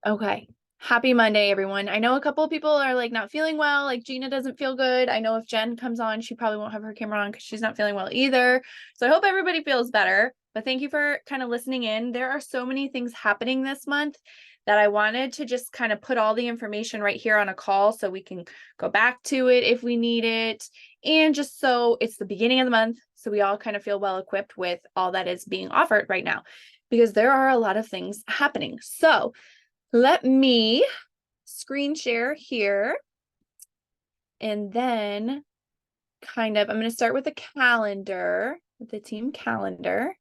Okay. Happy Monday, everyone. I know a couple of people are like not feeling well. Like Gina doesn't feel good. I know if Jen comes on, she probably won't have her camera on because she's not feeling well either. So I hope everybody feels better. But thank you for kind of listening in. There are so many things happening this month that I wanted to just kind of put all the information right here on a call so we can go back to it if we need it. And just so it's the beginning of the month, so we all kind of feel well equipped with all that is being offered right now, because there are a lot of things happening. So let me screen share here. And then I'm going to start with the calendar, with the team calendar.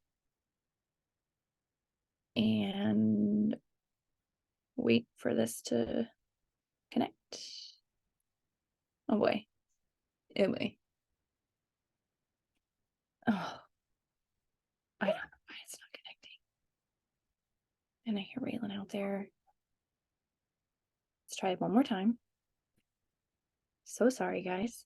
And wait for this to connect. Oh boy. Anyway. Oh, I don't know why it's not connecting. And I hear Raylan out there. Let's try it one more time. So sorry, guys.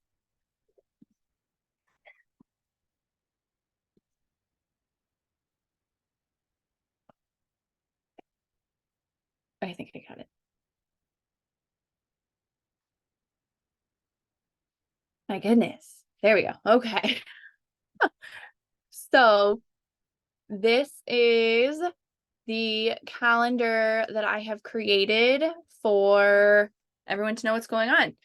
I think I got it. My goodness. There we go. Okay. So this is the calendar that I have created for everyone to know what's going on.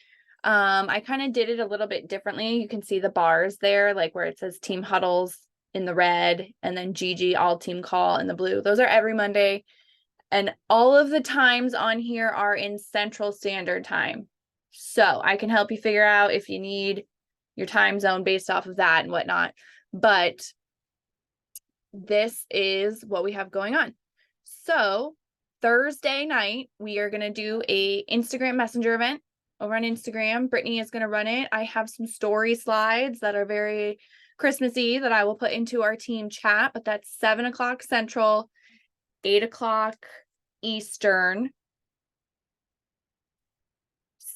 I kind of did it a little bit differently. You can see the bars there, like where it says team huddles in the red and then GG all team call in the blue. Those are every Monday. And all of the times on here are in Central Standard Time. So I can help you figure out if you need your time zone based off of that and whatnot. But this is what we have going on. So Thursday night, we are going to do a Instagram Messenger event over on Instagram. Brittany is going to run it. I have some story slides that are very Christmassy that I will put into our team chat, but that's 7:00 Central, 8:00 Eastern,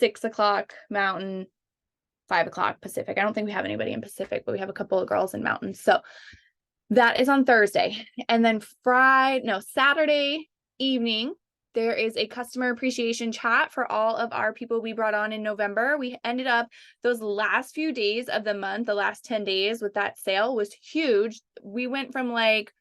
6:00 Mountain, 5:00 Pacific. I don't think we have anybody in Pacific, but we have a couple of girls in Mountain. So that is on Thursday. And then Saturday evening, there is a customer appreciation chat for all of our people we brought on in November. We ended up those last few days of the month, the last 10 days with that sale was huge. We went from like,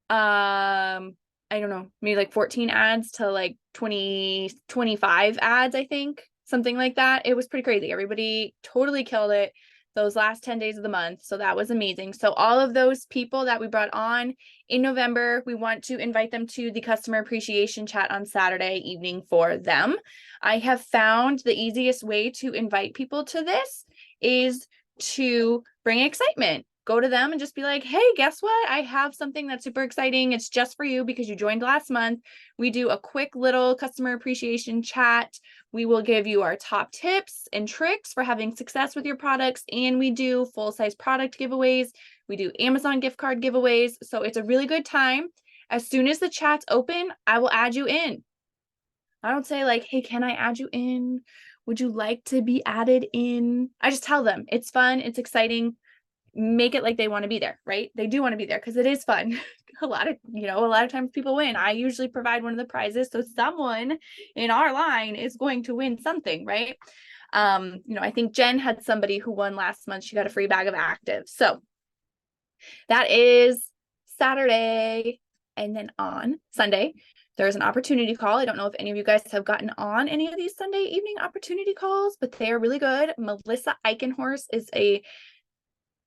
I don't know, maybe like 14 ads to like 20, 25 ads, I think, something like that. It was pretty crazy. Everybody totally killed it those last 10 days of the month. So that was amazing. So all of those people that we brought on in November, we want to invite them to the customer appreciation chat on Saturday evening for them. I have found the easiest way to invite people to this is to bring excitement. Go to them and just be like, hey, guess what? I have something that's super exciting. It's just for you because you joined last month. We do a quick little customer appreciation chat. We will give you our top tips and tricks for having success with your products. And we do full-size product giveaways. We do Amazon gift card giveaways. So it's a really good time. As soon as the chat's open, I will add you in. I don't say like, hey, can I add you in? Would you like to be added in? I just tell them it's fun. It's exciting. Make it like they want to be there, right? They do want to be there because it is fun. a lot of times people win. I usually provide one of the prizes, so someone in our line is going to win something, right? I think Jen had somebody who won last month. She got a free bag of active. So that is Saturday. And then on Sunday, there's an opportunity call. I don't know if any of you guys have gotten on any of these Sunday evening opportunity calls, but they are really good. Melissa Eichenhorst is a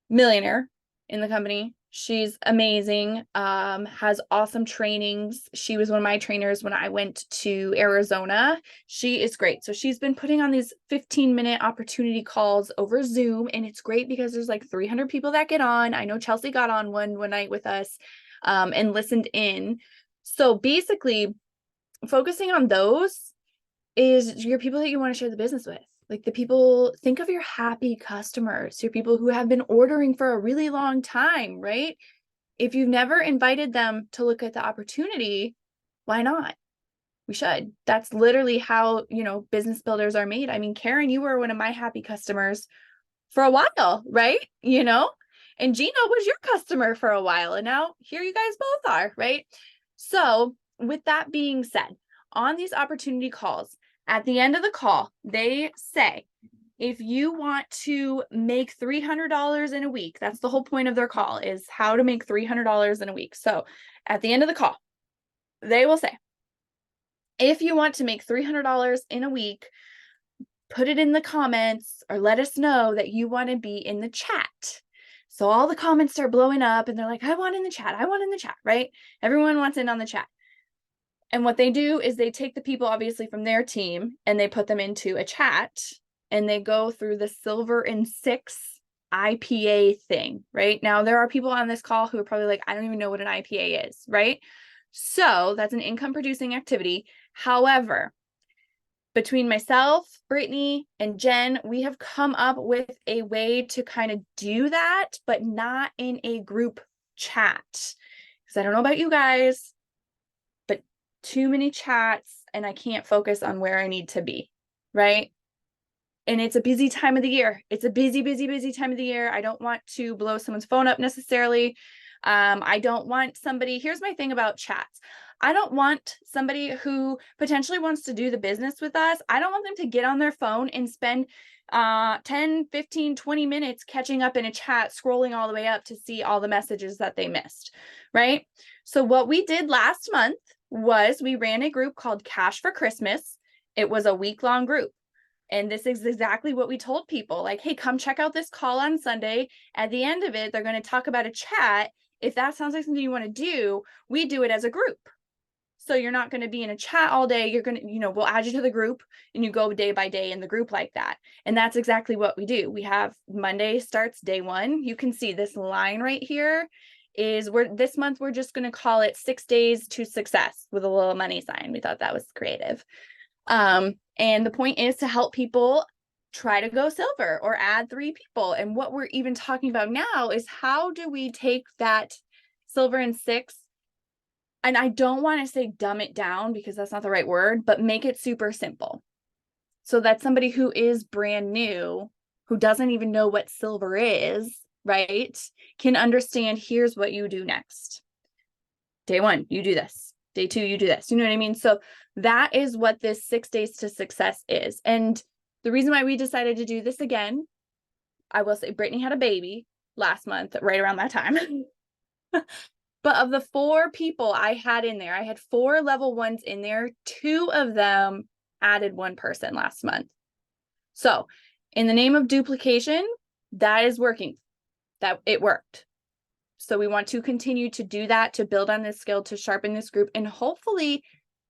millionaire in the company. She's amazing, has awesome trainings. She was one of my trainers when I went to Arizona. She is great. So she's been putting on these 15-minute opportunity calls over Zoom, and it's great because there's like 300 people that get on. I know Chelsea got on one night with us and listened in. So basically, focusing on those is your people that you want to share the business with. Like the people, think of your happy customers, your people who have been ordering for a really long time, right? If you've never invited them to look at the opportunity, why not? We should. That's literally how, business builders are made. I mean, Karen, you were one of my happy customers for a while, right? And Gina was your customer for a while. And now here you guys both are, right? So with that being said, on these opportunity calls, at the end of the call, they say, if you want to make $300 in a week, that's the whole point of their call, is how to make $300 in a week. So at the end of the call, they will say, if you want to make $300 in a week, put it in the comments or let us know that you want to be in the chat. So all the comments start blowing up and they're like, I want in the chat. I want in the chat, right? Everyone wants in on the chat. And what they do is they take the people obviously from their team and they put them into a chat and they go through the Silver and Six IPA thing, right? Now, there are people on this call who are probably like, I don't even know what an IPA is, right? So that's an income producing activity. However, between myself, Brittany, and Jen, we have come up with a way to kind of do that, but not in a group chat. Because I don't know about you guys, but too many chats and I can't focus on where I need to be, right? And it's a busy time of the year. It's a busy time of the year. I don't want to blow someone's phone up necessarily. I don't want somebody, here's my thing about chats. I don't want somebody who potentially wants to do the business with us. I don't want them to get on their phone and spend 10, 15, 20 minutes catching up in a chat, scrolling all the way up to see all the messages that they missed, right? So what we did last month was we ran a group called Cash for Christmas. It was a week-long group. And this is exactly what we told people, like, hey, come check out this call on Sunday. At the end of it, they're going to talk about a chat. If that sounds like something you want to do, we do it as a group. So you're not going to be in a chat all day. You're going to, we'll add you to the group and you go day by day in the group like that. And that's exactly what we do. We have Monday starts day one. You can see this line right here is this month, we're just going to call it 6 days to success with a little money sign. We thought that was creative. And the point is to help people try to go silver or add 3 people. And what we're even talking about now is how do we take that Silver and Six, and I don't want to say dumb it down because that's not the right word, but make it super simple. So that somebody who is brand new, who doesn't even know what silver is, right, can understand, here's what you do next. Day 1, you do this. Day 2, you do this. You know what I mean? So that is what this 6 days to success is. And the reason why we decided to do this again, I will say Brittany had a baby last month, right around that time. But of the 4 people I had in there, I had 4 level 1s in there. 2 of them added 1 person last month. So in the name of duplication, that is working. That it worked. So we want to continue to do that, to build on this skill, to sharpen this group, and hopefully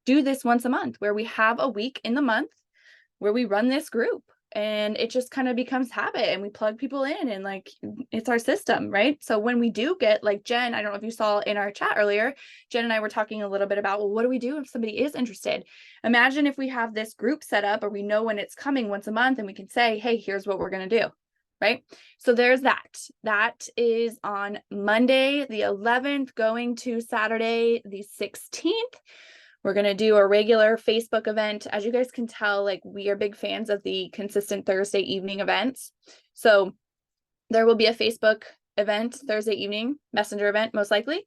do this once a month where we have a week in the month where we run this group and it just kind of becomes habit and we plug people in and like, it's our system, right? So when we do get like Jen, I don't know if you saw in our chat earlier, Jen and I were talking a little bit about, well, what do we do if somebody is interested? Imagine if we have this group set up or we know when it's coming once a month and we can say, hey, here's what we're going to do. Right? So there's that. That is on Monday, the 11th, going to Saturday, the 16th. We're going to do a regular Facebook event. As you guys can tell, like we are big fans of the consistent Thursday evening events. So there will be a Facebook event Thursday evening, messenger event, most likely,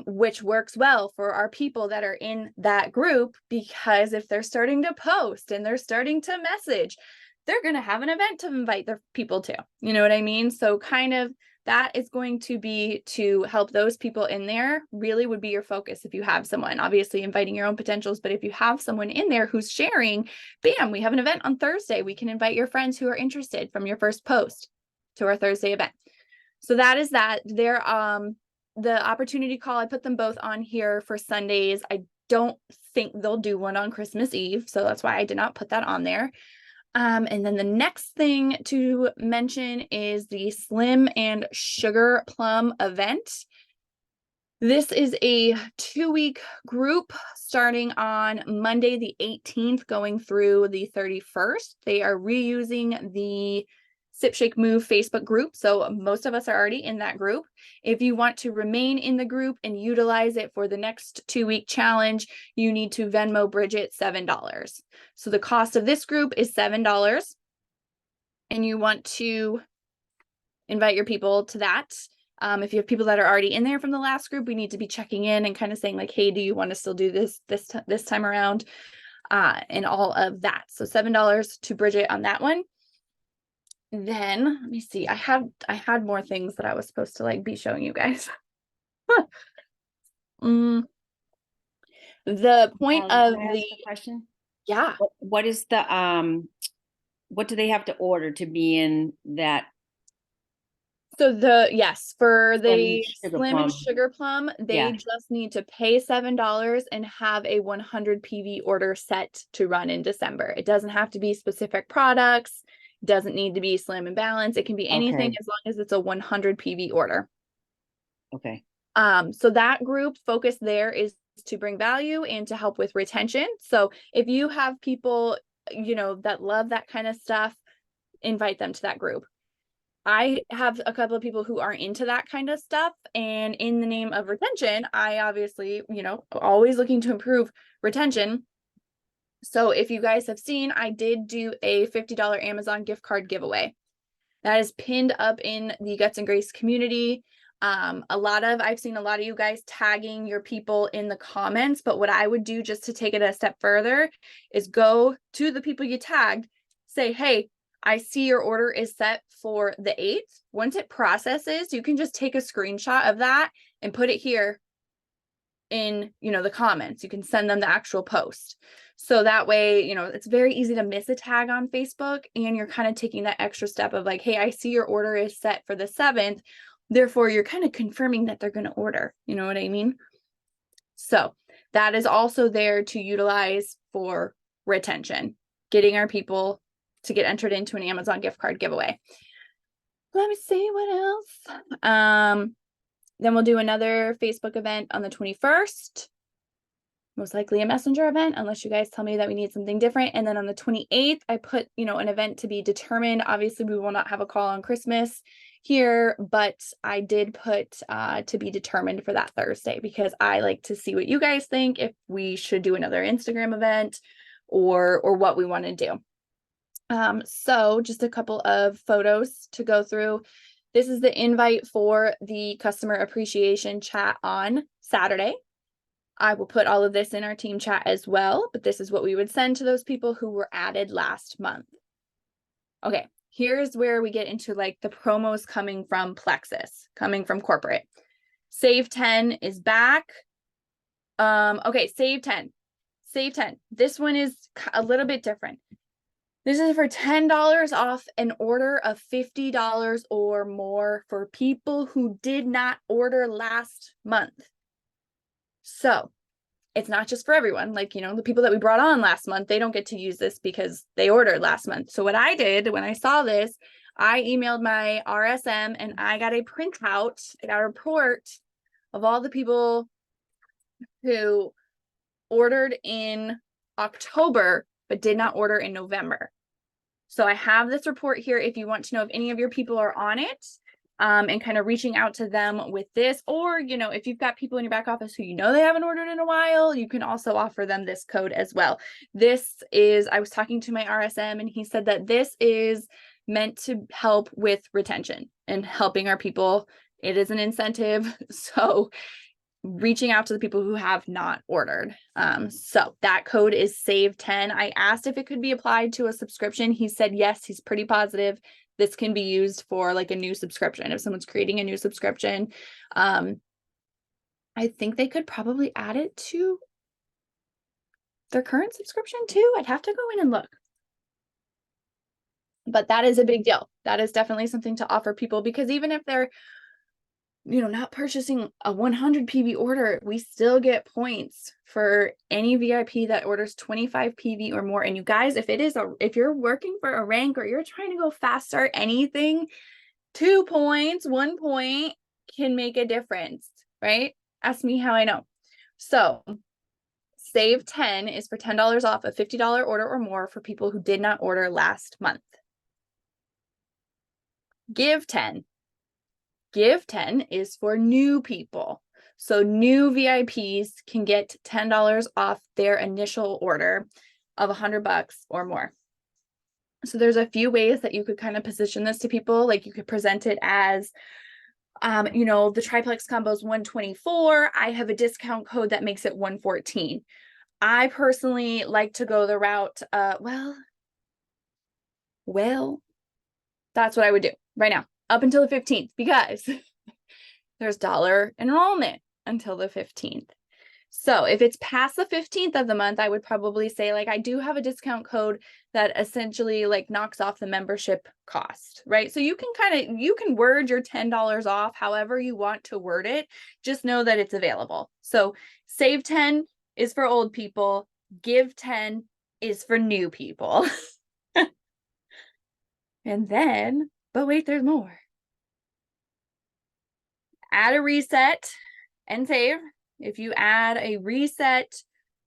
which works well for our people that are in that group, because if they're starting to post and they're starting to message, they're going to have an event to invite their people to, you know what I mean? So kind of that is going to be to help those people in there, really would be your focus. If you have someone, obviously inviting your own potentials, but if you have someone in there who's sharing, bam, we have an event on Thursday. We can invite your friends who are interested from your first post to our Thursday event. So that is that. There, the opportunity call, I put them both on here for Sundays. I don't think they'll do one on Christmas Eve, so that's why I did not put that on there. And then the next thing to mention is the Slim and Sugar Plum event. This is a 2-week group starting on Monday, the 18th, going through the 31st. They are reusing the Sip, Shake, Move Facebook group. So most of us are already in that group. If you want to remain in the group and utilize it for the next 2-week challenge, you need to Venmo Bridget $7. So the cost of this group is $7. And you want to invite your people to that. If you have people that are already in there from the last group, we need to be checking in and kind of saying like, hey, do you want to still do this time around? And all of that. So $7 to Bridget on that one. Then let me see. I had more things that I was supposed to like be showing you guys. The point of Can I ask the a question? yeah. What is the what do they have to order to be in that So yes, for the sugar Slim and plum? Sugar Plum, they Yeah. just need to pay $7 and have a 100 PV order set to run in December. It doesn't have to be specific products. It doesn't need to be Slim and Balance. It can be anything Okay. as long as it's a 100 PV order. Okay. So that group focus there is to bring value and to help with retention. So if you have people, that love that kind of stuff, invite them to that group. I have a couple of people who aren't into that kind of stuff. And in the name of retention, I obviously, always looking to improve retention. So if you guys have seen, I did do a $50 Amazon gift card giveaway. That is pinned up in the Guts and Grace community. I've seen a lot of you guys tagging your people in the comments, but what I would do just to take it a step further is go to the people you tagged, say, hey, I see your order is set for the 8th. Once it processes, you can just take a screenshot of that and put it here in, the comments. You can send them the actual post. So that way, it's very easy to miss a tag on Facebook, and you're kind of taking that extra step of like, hey, I see your order is set for the 7th. Therefore, you're kind of confirming that they're going to order. You know what I mean? So that is also there to utilize for retention, getting our people to get entered into an Amazon gift card giveaway. Let me see what else. Then we'll do another Facebook event on the 21st. Most likely a messenger event, unless you guys tell me that we need something different. And then on the 28th, I put, an event to be determined. Obviously, we will not have a call on Christmas here, but I did put to be determined for that Thursday, because I like to see what you guys think, if we should do another Instagram event or what we want to do. So just a couple of photos to go through. This is the invite for the customer appreciation chat on Saturday. I will put all of this in our team chat as well, but this is what we would send to those people who were added last month. Okay, here's where we get into like the promos coming from Plexus, coming from corporate. Save 10 is back. Okay, Save 10. Save 10. This one is a little bit different. This is for $10 off an order of $50 or more for people who did not order last month. So it's not just for everyone. Like, the people that we brought on last month, they don't get to use this because they ordered last month. So what I did when I saw this, I emailed my RSM and I got a printout, I got a report of all the people who ordered in October but did not order in November. So I have this report here if you want to know if any of your people are on it, and kind of reaching out to them with this. Or, if you've got people in your back office who they haven't ordered in a while, you can also offer them this code as well. I was talking to my RSM and he said that this is meant to help with retention and helping our people. It is an incentive. So reaching out to the people who have not ordered. So that code is SAVE10. I asked if it could be applied to a subscription. He said yes, he's pretty positive this can be used for like a new subscription. If someone's creating a new subscription, I think they could probably add it to their current subscription too. I'd have to go in and look. But that is a big deal. That is definitely something to offer people, because even if they're not purchasing a 100 PV order, we still get points for any VIP that orders 25 PV or more. And you guys, if you're working for a rank or you're trying to go fast start anything, 2 points, 1 point can make a difference, right? Ask me how I know. So Save 10 is for $10 off a $50 order or more for people who did not order last month. Give 10. Give 10 is for new people. So new VIPs can get $10 off their initial order of $100 or more. So there's a few ways that you could kind of position this to people. Like you could present it as The triplex combo is 124. I have a discount code that makes it 114. I personally like to go the route, well, that's what I would do right now, up until the 15th, because there's dollar enrollment until the 15th. So if it's past the 15th of the month, I would probably say, like, I do have a discount code that essentially like knocks off the membership cost, right? So you can word your $10 off however you want to word it. Just know that it's available. So save 10 is for old people, give 10 is for new people. And then, but wait, there's more. Add a reset and save. If you add a reset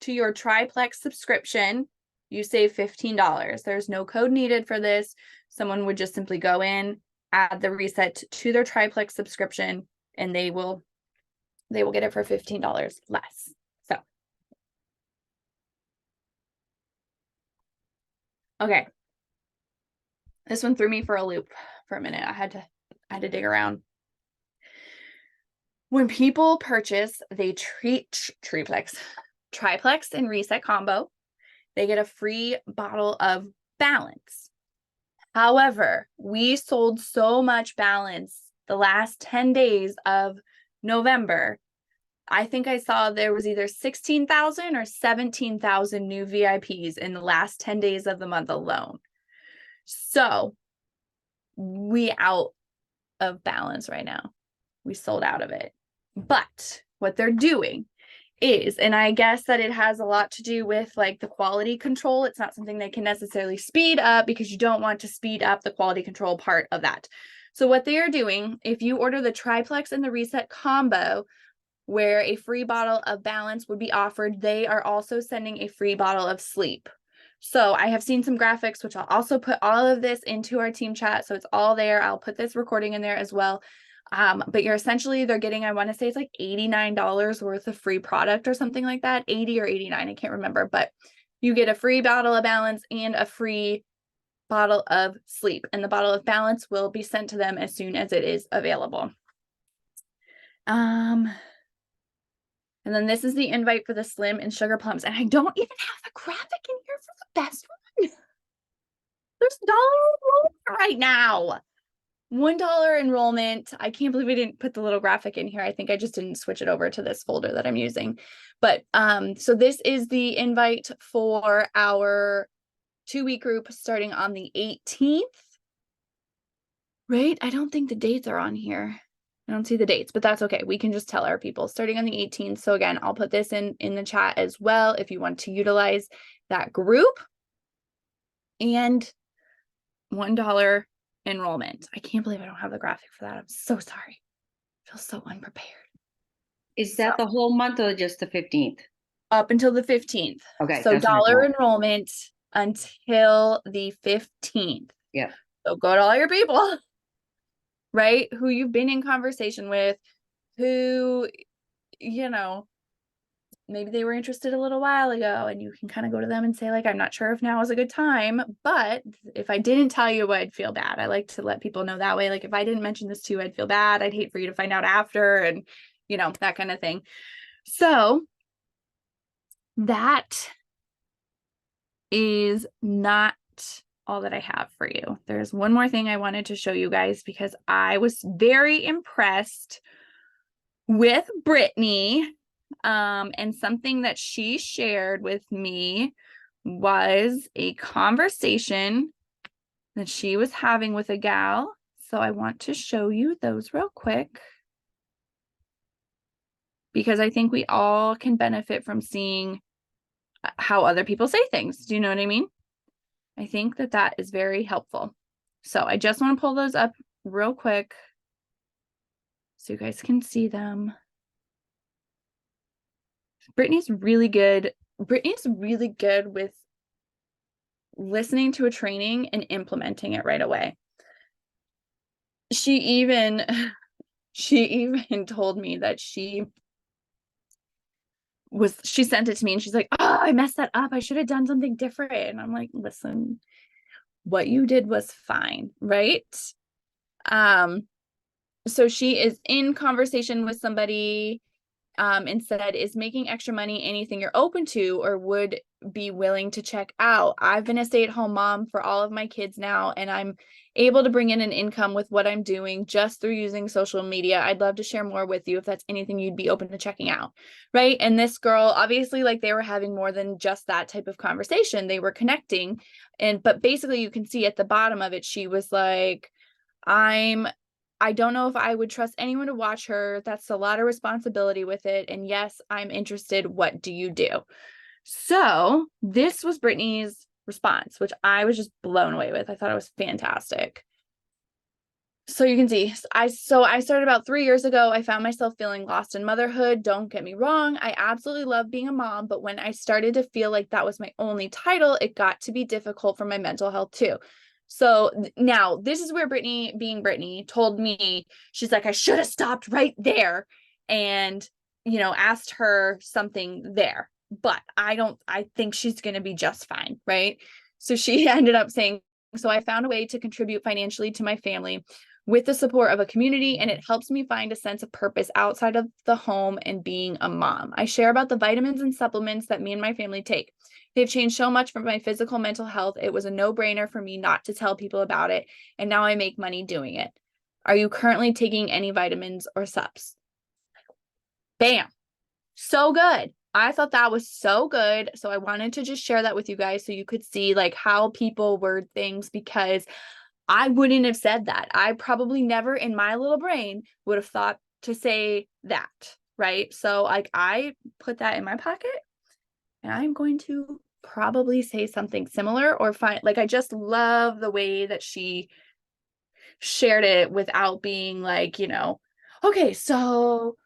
to your triplex subscription, you save $15. There's no code needed for this. Someone would just simply go in, add the reset to their triplex subscription, and they will get it for $15 less. So, okay. This one threw me for a loop for a minute. I had to dig around. When people purchase the triplex and reset combo, they get a free bottle of Balance. However, we sold so much Balance the last 10 days of November. I think I saw there was either 16,000 or 17,000 new VIPs in the last 10 days of the month alone. So we out of Balance right now. We sold out of it. But what they're doing is, and I guess that it has a lot to do with like the quality control. It's not something they can necessarily speed up, because you don't want to speed up the quality control part of that. So what they are doing, if you order the triplex and the reset combo, where a free bottle of Balance would be offered, they are also sending a free bottle of Sleep. So I have seen some graphics, which I'll also put all of this into our team chat. So it's all there. I'll put this recording in there as well. But they're getting, I want to say it's like $89 worth of free product or something like that, 80 or 89, I can't remember, but you get a free bottle of Balance and a free bottle of Sleep, and the bottle of Balance will be sent to them as soon as it is available. And then this is the invite for the Slim and Sugar Plums, and I don't even have the graphic in here for the best one. There's $1 right now. $1 enrollment. I can't believe we didn't put the little graphic in here. I think I just didn't switch it over to this folder that I'm using. But so this is the invite for our 2-week group starting on the 18th. Right? I don't think the dates are on here. I don't see the dates, but that's okay. We can just tell our people starting on the 18th. So again, I'll put this in the chat as well if you want to utilize that group. And $1 enrollment. I can't believe I don't have the graphic for that. I'm so sorry. I feel so unprepared. Is that the whole month or just the 15th? Up until the 15th. Okay. So dollar enrollment until the 15th. Yeah. So go to all your people, right? Who you've been in conversation with, who, maybe they were interested a little while ago, and you can kind of go to them and say, like, I'm not sure if now is a good time, but if I didn't tell you, I'd feel bad. I like to let people know that way. Like, if I didn't mention this to you, I'd feel bad. I'd hate for you to find out after, and that kind of thing. So that is not all that I have for you. There's one more thing I wanted to show you guys, because I was very impressed with Brittany. And something that she shared with me was a conversation that she was having with a gal. So I want to show you those real quick, because I think we all can benefit from seeing how other people say things. Do you know what I mean? I think that is very helpful. So I just want to pull those up real quick so you guys can see them. Brittany's really good. Brittany's really good with listening to a training and implementing it right away. She even told me that she sent it to me and she's like, oh, I messed that up. I should have done something different. And I'm like, listen, what you did was fine, right? So she is in conversation with somebody, and said, is making extra money anything you're open to or would be willing to check out? I've been a stay-at-home mom for all of my kids now, and I'm able to bring in an income with what I'm doing just through using social media. I'd love to share more with you if that's anything you'd be open to checking out. Right. And this girl, obviously, like, they were having more than just that type of conversation. They were connecting. But basically, you can see at the bottom of it, she was like, I don't know if I would trust anyone to watch her. That's a lot of responsibility with it. And yes, I'm interested. What do you do? So this was Brittany's response, which I was just blown away with. I thought it was fantastic. So you can see, I started about 3 years ago. I found myself feeling lost in motherhood. Don't get me wrong. I absolutely love being a mom, but when I started to feel like that was my only title, it got to be difficult for my mental health too. So now this is where Brittany, being Brittany, told me, she's like, I should have stopped right there and, asked her something there. But I think she's going to be just fine. Right. So she ended up saying, so I found a way to contribute financially to my family with the support of a community, and it helps me find a sense of purpose outside of the home and being a mom. I share about the vitamins and supplements that me and my family take. They've changed so much for my physical mental health. It was a no-brainer for me not to tell people about it, and now I make money doing it. Are you currently taking any vitamins or subs? Bam. So good. I thought that was so good. So I wanted to just share that with you guys so you could see like how people word things, because I wouldn't have said that. I probably never in my little brain would have thought to say that, right? So like I put that in my pocket, and I'm going to probably say something similar or find, like, I just love the way that she shared it without being like, okay, so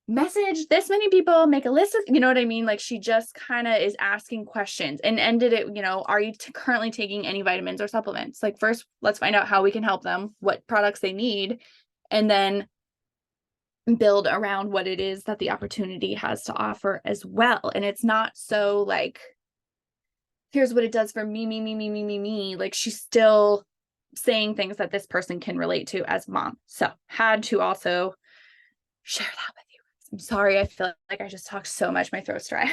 message this many people, make a list of, you know what I mean? Like, she just kind of is asking questions and ended it, are you currently taking any vitamins or supplements? Like, first, let's find out how we can help them, what products they need, and then build around what it is that the opportunity has to offer as well. And it's not so like, here's what it does for me, me, me, me, me, me, me. Like, she's still saying things that this person can relate to as mom. So had to also share that with you. I'm sorry. I feel like I just talked so much. My throat's dry.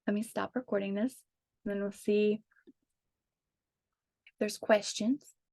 Let me stop recording this, and then we'll see if there's questions.